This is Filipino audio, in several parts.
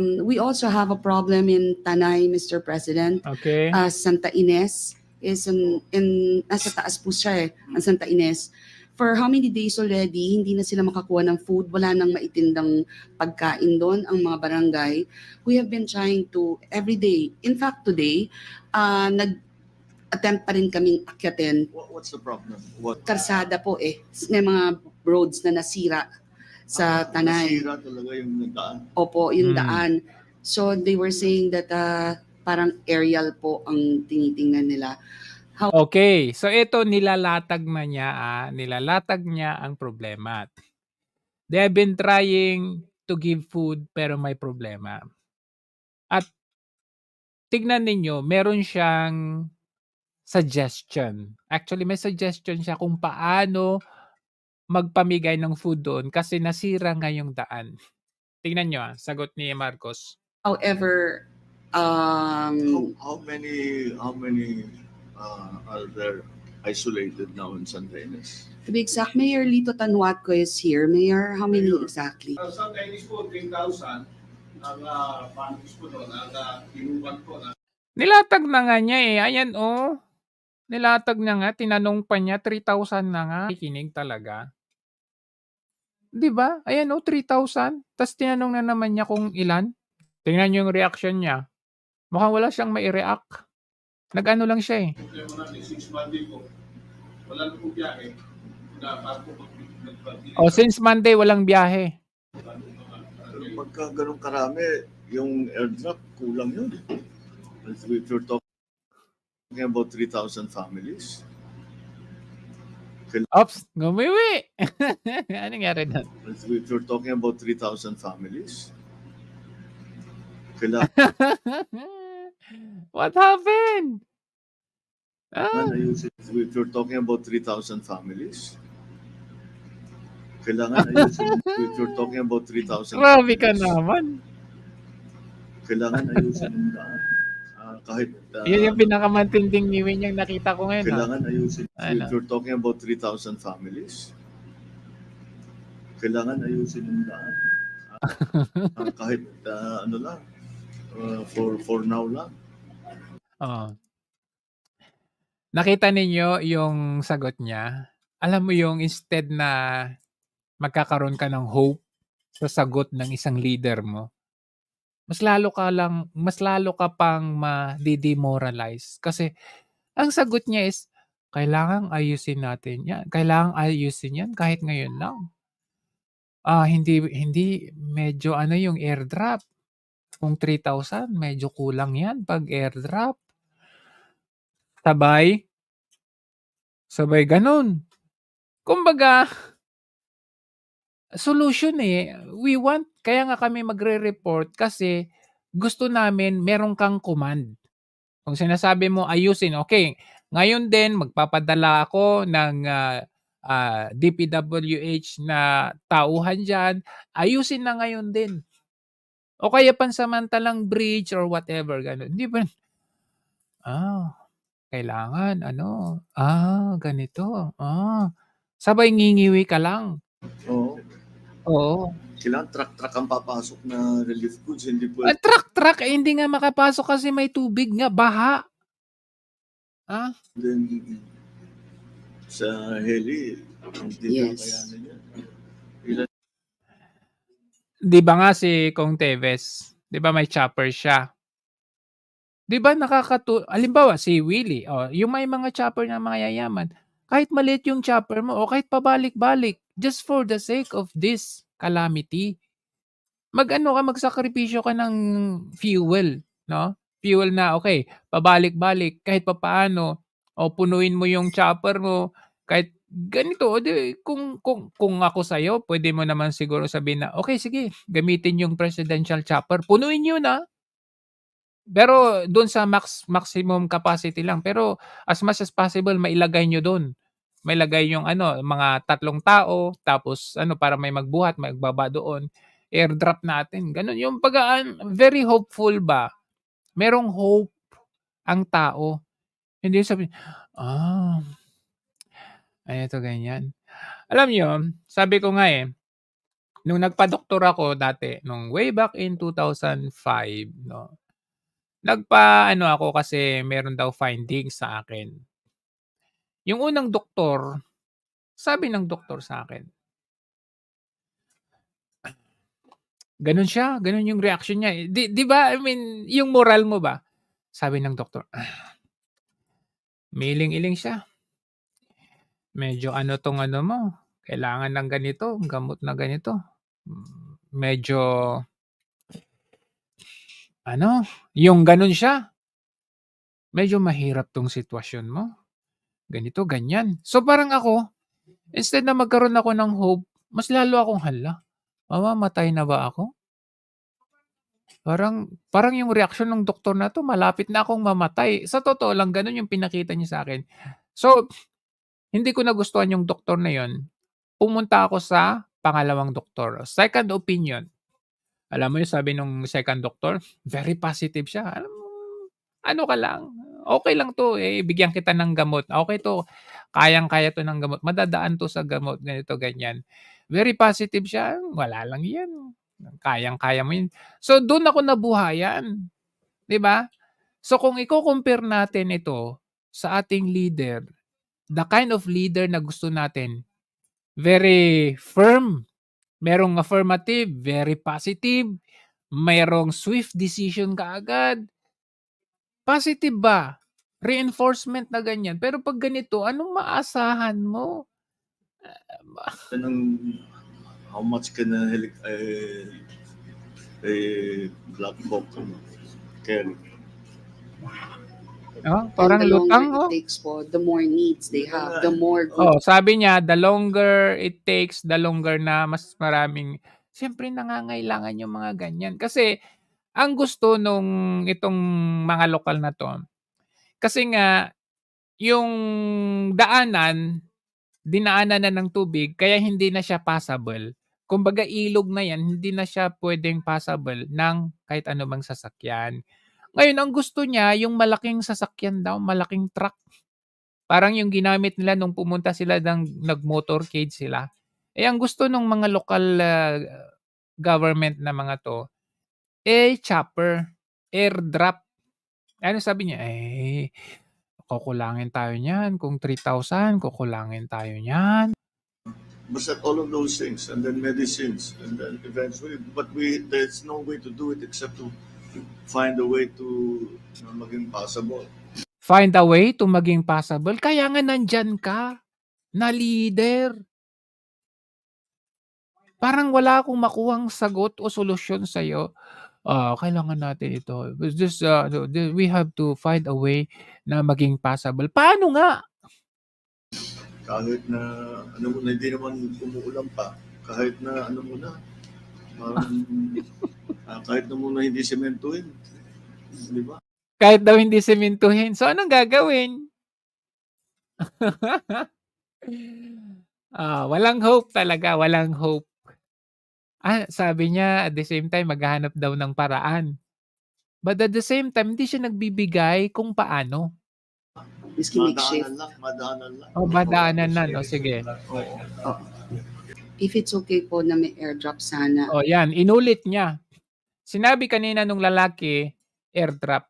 We also have a problem in Tanay, Mr. President. Okay. Santa Ines is nasa taas po siya ang Santa Ines. For how many days already, hindi na sila makakuha ng food, wala nang maitindang pagkain doon ang mga barangay. We have been trying to every day. In fact, today, nag-attempt pa rin kaming akyatin. What's the problem? Karsada po may mga roads na nasira sa Tanay. Nasira talaga yung daan. Opo, yung daan. So they were saying that parang aerial po ang tinitingnan nila. Okay, so ito nilalatag niya ang problema. They have been trying to give food pero may problema. At tignan ninyo, meron siyang suggestion. Actually, may suggestion siya kung paano magpamigay ng food doon kasi nasira nga yung daan. Tingnan nyo sagot ni Marcos. However, how many are there isolated now in Santa Ines? to be exact, Mayor Lito Tanhuatco is here. Mayor, how many exactly? Sa Chinese po, 3,000 ang families po doon, ang inuwan po na. Nilatag na nga niya Ayan Nilatag niya nga, tinanong pa niya, 3,000 na nga. Kikinig talaga. 'Di ba? Ayan 3,000. Tapos tinanong na naman niya kung ilan. Tingnan niyo yung reaction niya. Mukhang wala siyang mai-react. Nag-ano lang siya Problema natin, 6 Monday po. Wala na po biyahe. Since Monday walang biyahe. Pagka ganun karami, yung airdrop, kulang yun. If you're talking about 3,000 families. Oops, gumiwi. Ano nangyari doon? If you're talking about 3,000 families. What happened? If you're talking about 3,000 families. Kailangan ayusin. If you're talking about 3,000 Grabe ka naman. Kailangan ayusin yung daan. Kahit yun yung pinakamantinding niwin niyang nakita ko ngayon. Kailangan ayusin. If you're talking about 3,000 families. Kailangan ayusin yung daan. Kahit ano lang. For now lang. Nakita ninyo yung sagot niya? Alam mo yung instead na magkakaroon ka ng hope sa sagot ng isang leader mo, mas lalo ka pang ma-demoralize kasi ang sagot niya is kailangang ayusin natin 'yan. Kailangang ayusin 'yan kahit ngayon lang. Hindi medyo yung airdrop. Kung 3,000 medyo kulang 'yan pag airdrop. Sabay ganun. Kumbaga solution kaya nga kami magre-report kasi gusto namin meron kang command. Kung sinasabi mo ayusin, okay. Ngayon din magpapadala ako ng DPWH na tauhan dyan. Ayusin na ngayon din. O kaya pansamantalang bridge or whatever. Ganun. Hindi ba? Kailangan ganito. Sabay ngingiwi ka lang. Oo. Kailangan truck ang papasok na relief goods. Hindi po. Truck, hindi nga makapasok kasi may tubig nga, baha. Then, sa heli, hindi na kayanan yan. Di ba nga si Kong Teves, di ba may chopper siya? Di ba halimbawa si Willie, yung may mga chopper na mga yayaman, kahit maliit yung chopper mo o kahit pabalik-balik, just for the sake of this calamity, magsakripisyo ka ng fuel, no? Fuel na, okay, pabalik-balik, kahit papaano, punuin mo yung chopper mo, kahit ganito, kung ako sa'yo, pwede mo naman siguro sabihin na, okay, sige, gamitin yung presidential chopper, punuin nyo na. Pero doon sa maximum capacity lang. Pero as much as possible, mailagay nyo doon. Mailagay yung mga 3 tao, tapos para may magbuhat, magbaba doon. Airdrop natin. Ganun. Yung very hopeful ba? Merong hope ang tao. Hindi sabihin, ito ganyan. Alam nyo, sabi ko nga Nung nagpa-doktor ako dati, nung way back in 2005, no, nagpa-ano ako kasi meron daw findings sa akin. Yung unang doktor, sabi ng doktor sa akin, ganun siya, ganun yung reaction niya. Eh. Di ba, I mean, yung moral mo ba? Sabi ng doktor, miling-iling siya. Medyo ano tong ano mo, kailangan ng ganito, gamot na ganito. Medyo, ano, yung ganun siya. Medyo mahirap tong sitwasyon mo. Ganito, ganyan. So parang ako, instead na magkaroon ako ng hope, mas lalo akong hala. Mamamatay na ba ako? Parang yung reaksyon ng doktor na 'to, malapit na akong mamatay. Sa totoo lang, gano'n yung pinakita niya sa akin. So, hindi ko nagustuhan yung doktor na 'yon. Pumunta ako sa pangalawang doktor, second opinion. Alam mo yung sabi nung second doctor, very positive siya. Alam mo, ano ka lang, okey lang 'to, eh, bigyan kita ng gamot. Okey 'to, kayang-kaya 'to ng gamot, madadaan 'to sa gamot, ganito, ganyan. Very positive siya, wala lang 'yan, kayang-kaya mo 'yan. So, do'n ako nabuhayan, 'di ba? So, kung iko-compare natin ito sa ating leader, the kind of leader na gusto natin, very firm, merong affirmative, very positive, merong swift decision kaagad. Positive ba? Reinforcement na ganyan. Pero 'pag ganito, anong maasahan mo? Anong, how much can a Black Hawk carry? Parang And the lutang, longer it takes po, the more needs they have, the more good. Sabi niya, the longer it takes, the longer na mas maraming, siyempre nangangailangan yung mga ganyan. Kasi, ang gusto nung itong mga lokal na 'to, kasi nga, yung daanan, dinaanan na ng tubig, kaya hindi na siya passable. Kumbaga ilog na 'yan, hindi na siya puwedeng passable ng kahit anumang sasakyan. Ngayon ang gusto niya yung malaking sasakyan daw, malaking truck. Parang yung ginamit nila nung pumunta sila nag-motorcade sila. Eh, ang gusto nung mga lokal, government na mga 'to, chopper, airdrop. Ano sabi niya, kukulangin tayo niyan, kung 3,000 kukulangin tayo niyan. Basta all of those things, and then medicines, and then eventually, but there's no way to do it except to find a way to maging possible. Find a way to maging possible. Kaya nga nandiyan ka, na leader. Parang wala akong makuhang sagot o solusyon sa'yo. Kailangan natin ito. We have to find a way na maging possible. Paano nga? Kahit na hindi naman umuulan pa, kahit na kahit na muna hindi sementuhin, di ba? Kahit daw hindi sementuhin. So, anong gagawin? Walang hope talaga, walang hope. Sabi niya at the same time maghahanap daw ng paraan. But at the same time, hindi siya nagbibigay kung paano. Madaanan lang. Madaanan na, no? Sige. If it's okay po na may airdrop sana. Yan, inulit niya. Sinabi kanina nung lalaki, airdrop.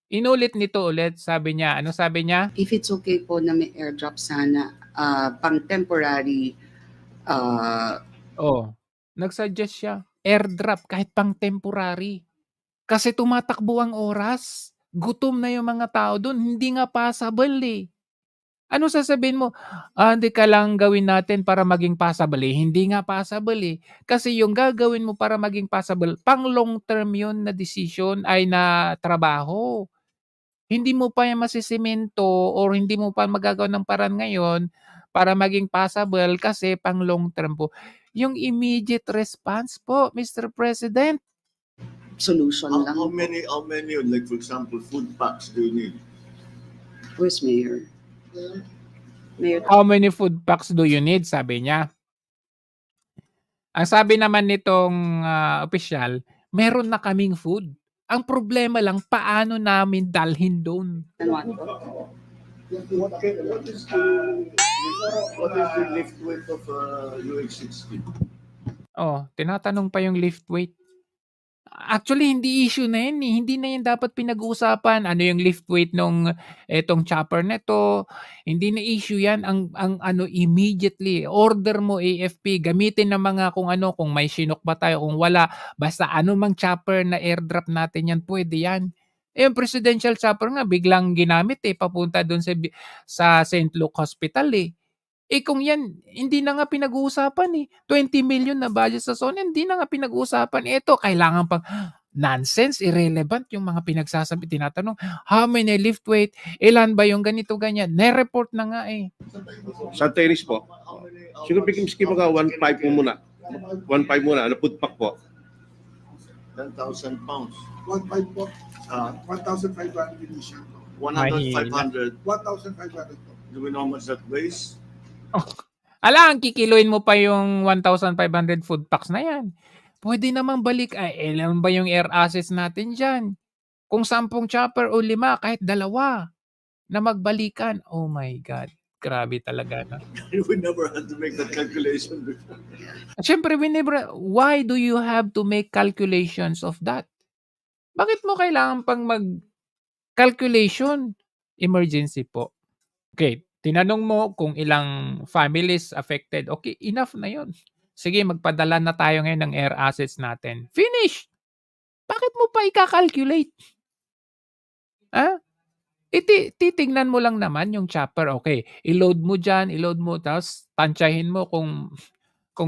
Inulit nito ulit, sabi niya. Ano sabi niya? If it's okay po na may airdrop sana, pang temporary. Nagsuggest siya, airdrop kahit pang temporary. Kasi tumatakbo ang oras. Gutom na yung mga tao doon. Hindi nga possible eh. Ano sasabihin mo? Hindi ka lang gawin natin para maging possible eh. Hindi nga possible eh. Kasi yung gagawin mo para maging possible, pang long term yun na decision ay na trabaho. Hindi mo pa yan masisemento or hindi mo pa magagawa ng paraan ngayon para maging possible kasi pang long term po. Yung immediate response po, Mr. President. Solution lang. How many, like for example, food packs do you need? Where's Mayor? How many food packs do you need? Sabi niya. Ang sabi naman nitong opisyal, meron na kaming food. Ang problema lang, paano namin dalhin doon? What is the lift weight of UH-60? Oh, tinatanong pa yung lift weight. Actually, hindi issue na yan, eh. Hindi na yan dapat pinag-uusapan. Ano yung lift weight nung etong chopper neto. Hindi na issue yan. Ang ano, immediately, order mo AFP, gamitin ng mga kung ano, kung may Chinook ba tayo, kung wala. Basta ano mang chopper na airdrop natin yan, pwede yan. Eh, yung presidential chopper nga, biglang ginamit eh, papunta doon sa St. Luke Hospital eh. Eh kung yan, hindi na nga pinag-uusapan eh. 20 million na budget sa zone, hindi na nga pinag-uusapan. Ito, kailangan pang nonsense, irrelevant yung mga pinagsasabi. Tinatanong, how many lift weight? Ilan ba yung ganito, ganyan? Ne-report na nga eh. Santa Iris po. Siguro bigyan skip mga 1.5 mo muna. 1.5 muna. Ano food pack po? 10,000 pounds. 1.5 po. Ah, 1,500 initial. 100, 500. 1,500 po. Do we know how much that weighs? Alang, kikiluin mo pa yung 1,500 food packs na yan. Pwede namang balik. Ay, ilan ba yung air assets natin dyan? Kung 10 chopper o 5, kahit 2 na magbalikan. Oh my God. Grabe talaga. No? We never had to make that calculation before. Siyempre, why do you have to make calculations of that? Bakit mo kailangan pang mag-calculation? Emergency po. Okay, tinanong mo kung ilang families affected. Okay, enough na yon. Sige, magpadala na tayo ngayon ng air assets natin. Finish! Bakit mo pa i-calculate? Ha? Titignan mo lang naman yung chopper. Okay, i-load mo dyan, tapos tansyahin mo kung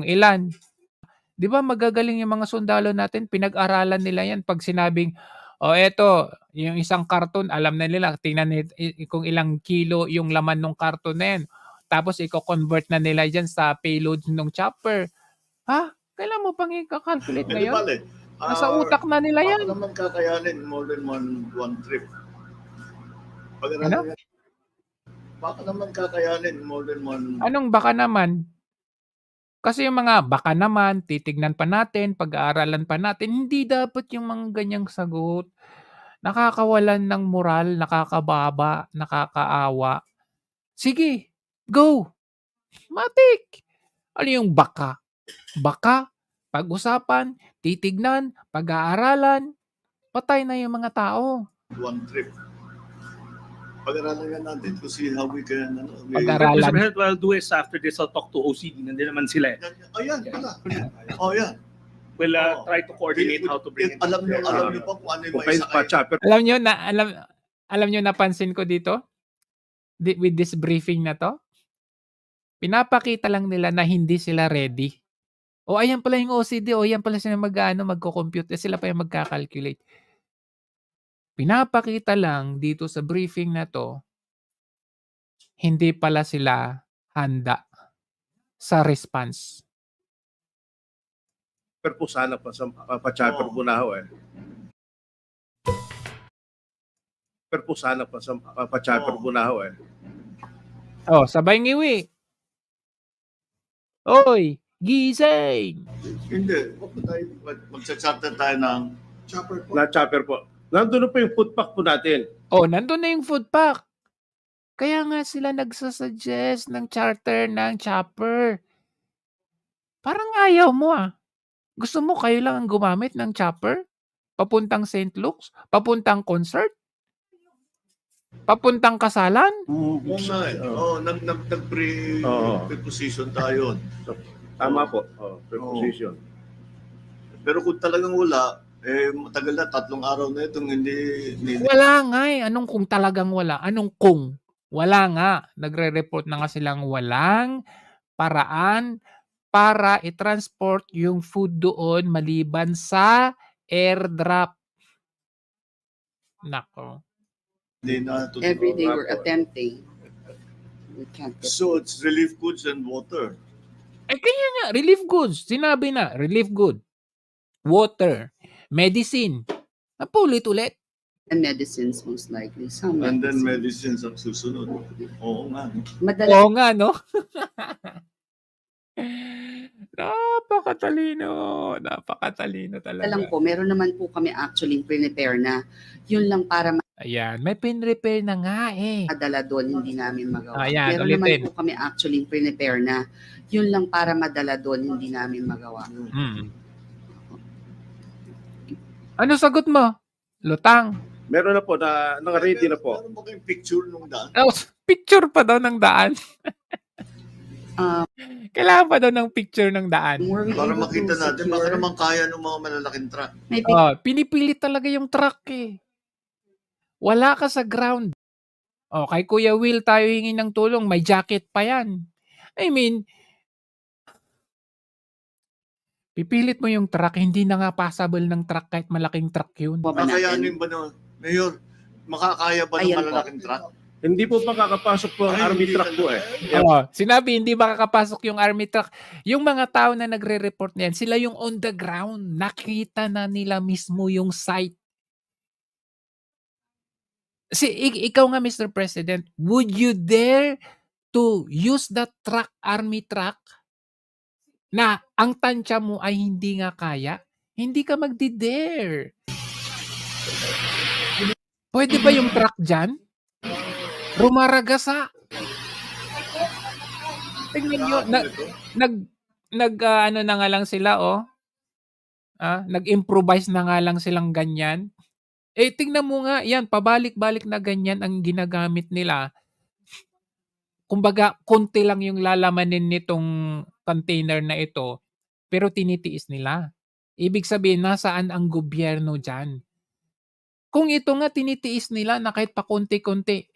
ilan. Di ba magagaling yung mga sundalo natin? Pinag-aralan nila yan pag sinabing, eto, yung isang karton, alam na nila, tingnan kung ilang kilo yung laman ng karton na yan. Tapos, i-convert na nila dyan sa payload ng chopper. Ha? Kailan mo pang i-calculate Hindi ngayon? bale. Nasa utak na nila yan. Baka naman kakayanin more than one trip. Ano? Baka naman kakayanin more than one. Anong baka naman? Kasi yung mga baka naman, titignan pa natin, pag-aaralan pa natin, hindi dapat yung mga ganyang sagot. Nakakawalan ng moral, nakakababa, nakakaawa. Sige, go! Matik! Ano yung baka? Baka, pag-usapan, titignan, pag-aaralan, patay na yung mga tao. One trip. Pag-aralan nga natin to see how we can Pag-aralan. Mr. President, what I'll do is after this, I'll talk to OCD. Nandun naman sila eh. Oh, yan. Pala. Oh, yan. We'll Oo. try to coordinate how to bring it. Alam nyo pa kung ano yung Kung may kayo pa sakay. chopper. Alam nyo napansin ko dito? With this briefing na to? Pinapakita lang nila na hindi sila ready. O ayan pala yung OCD, o ayan pala sila magko-compute, sila pa yung magka-calculate. Pinapakita lang dito sa briefing na to, hindi pala sila handa sa response. Pero po sana pa chopper po na ho eh. Pero po sana pa chopper po na ho eh. Oh, sabay ngiwi. Oy, gising! Hindi. Magsa-charter tayo ng Chopper po. Na chopper po. Nandun na po yung food pack po natin. Oh, nandun na yung food pack. Kaya nga sila nagsasuggest ng charter ng chopper. Parang ayaw mo ah. Gusto mo kayo lang ang gumamit ng chopper? Papuntang St. Luke's? Papuntang concert? Papuntang kasalan? Oo nga eh. Nag-pre-position tayo. Tama po. Preposition. Pero kung talagang wala, matagal na, 3 araw na itong hindi Wala nga eh. Anong kung talagang wala? Anong kung? Wala nga. Nagre-report na nga silang walang paraan para i-transport yung food doon maliban sa airdrop. Nako. na. Every day we're attempting. We can't get So it's relief goods and water. Eh kaya nga, relief goods. Sinabi na, relief good. Water. Medicine. Napulit-ulit. and medicines most likely. Some And then medicines. medicines ang susunod. Oo nga. Madalas Oo nga, no? Napakatalino. Napakatalino talaga. lang po, meron naman po kami actually prepare na. Yun lang para Ayan, may pin-repair na nga eh. madala doon, hindi namin magawa. Ayan, Meron ulitin. naman po kami actually prepare na. Yun lang para madala doon, hindi namin magawa. Ano sagot mo? Lutang. Meron na po, naka-ready na po. Meron ba kayong picture nung daan? Oh, picture pa daw ng daan. Kailangan pa daw ng picture ng daan. Were we Para able to makita natin, baka secure- naman kaya ng mga malalaking truck. May Oh, pinipilit talaga yung truck eh. Wala ka sa ground. Oh, kay Kuya Will tayo hingi ng tulong, may jacket pa yan. I mean, pipilit mo yung truck, hindi na nga passable ng truck kahit malaking truck yun. ba natin? Kakayanin ba na, Mayor, makakaya ba ng Ayan po. malalaking truck? Hindi po makakapasok po ang Ay, army hindi truck po talaga. eh. Oh, sinabi hindi makakapasok yung army truck. Yung mga tao na nagre-report na yan, sila yung on the ground. Nakita na nila mismo yung site. Ikaw nga, Mr. President, would you dare to use that truck, army truck, na ang tansya mo ay hindi nga kaya? Hindi ka magdi-dare. Pwede ba yung truck dyan? Rumaragasa. Tingnan nyo, ano na nga lang sila, oh. Nag-improvise na nga lang silang ganyan. Eh, tingnan mo nga, yan, pabalik-balik na ganyan ang ginagamit nila. Kumbaga, konti lang yung lalamanin nitong container na ito, pero tinitiis nila. Ibig sabihin, nasaan ang gobyerno dyan? Kung ito nga tinitiis nila na kahit pa konti-konti,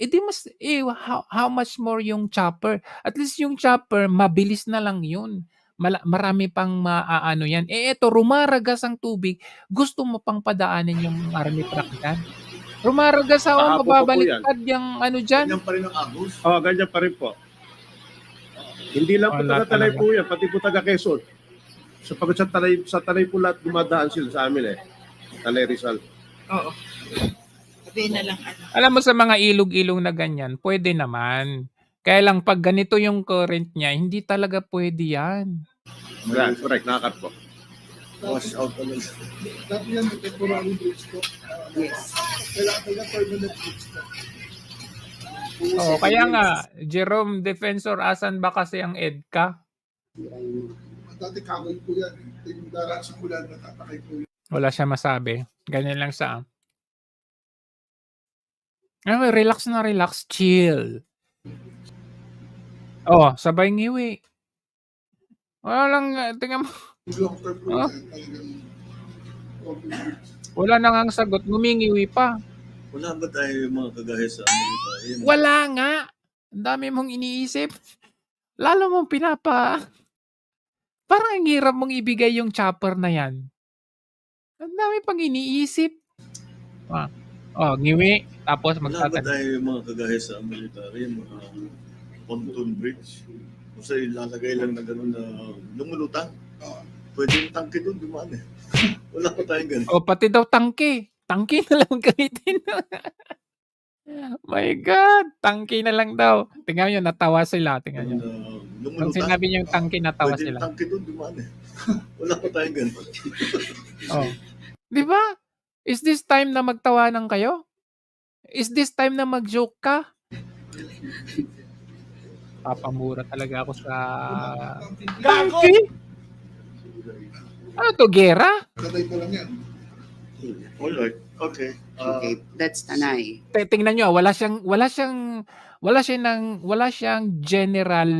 how much more yung chopper? At least yung chopper, mabilis na lang yun. Marami pang maaano yan. Eto, rumaragas ang tubig, gusto mo pang padaanin yung army truck dyan? Rumaragas ako, Pahapo pa po mababaliktad yung ano dyan. Ganyan pa rin ang agos. Ganyan pa rin po. Hindi lang po Wala taga-Tanay talaga. po yan, pati po taga-Quezon. Sapagkat sa Tanay po lahat dumadaan sila sa amin eh. Tanay Rizal. Oo. Sabihin na lang ano. Alam mo sa mga ilog-ilog na ganyan, pwede naman. Kaya lang pag ganito yung current niya, hindi talaga pwede yan. Yan, correct, nakakat po. Wash out talaga. Dati yan, may temporary bridge ko. Yes. Kailangan talaga permanent bridge ko. Oh, kaya nga, Jerome Defensor, asan ba kasi ang EDCA? Dati kakoy po yan. Yung daraan sa bulan, natatakay po yan. Wala siya masabi. Ganyan lang sa... relax na relax, chill. Oh, sabay ngiwi. Wala lang, tingnan mo. Yung long term po Ah. yan, talagang open bridge. Wala na nga ang sagot, ngumingiwi pa. Wala ba tayo yung mga kagaya sa Amerika? Yun. Wala nga. Ang dami mong iniisip. Lalo mong parang ang hirap mong ibigay yung chopper na yan. Ang dami pang iniisip. Ngiwi. Tapos Wala ba magtatanim. tayo yung mga kagaya sa Amerika? Yung mga pontoon bridge. Kung sa ilalagay lang na gano'n na lumulutang. Pwede yung tangke doon, dumaan eh. Wala pa tayong ganun. O pati daw tangke. Tangke na lang gamitin. My God. Tangke na lang daw. Tingnan nyo, natawa sila. Tingnan nyo. Nung Lumulutang. sinabi niya yung tangke, natawa Pwede sila. yung tangke doon, dumaan eh. Wala pa tayong ganun. Oh. Di ba? Is this time na magtawanan kayo? Is this time na mag-joke ka? Papamura talaga ako sa... Tangke? Ano to, gera? Katay pa lang yan. Alright. Okay. Okay, that's Tanay. Tingnan nyo, wala siyang general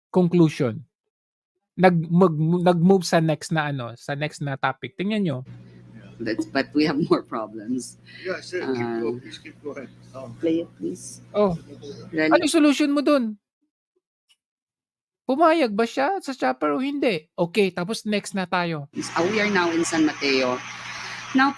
conclusion. Nag-move sa next na topic. Tingnan nyo. But we have more problems. Yeah, sir. Please keep going. Play it, please. Oh, Run. ano yung solution mo dun? Pumayag ba siya sa chopper o hindi? Okay, tapos next na tayo. We are now in San Mateo.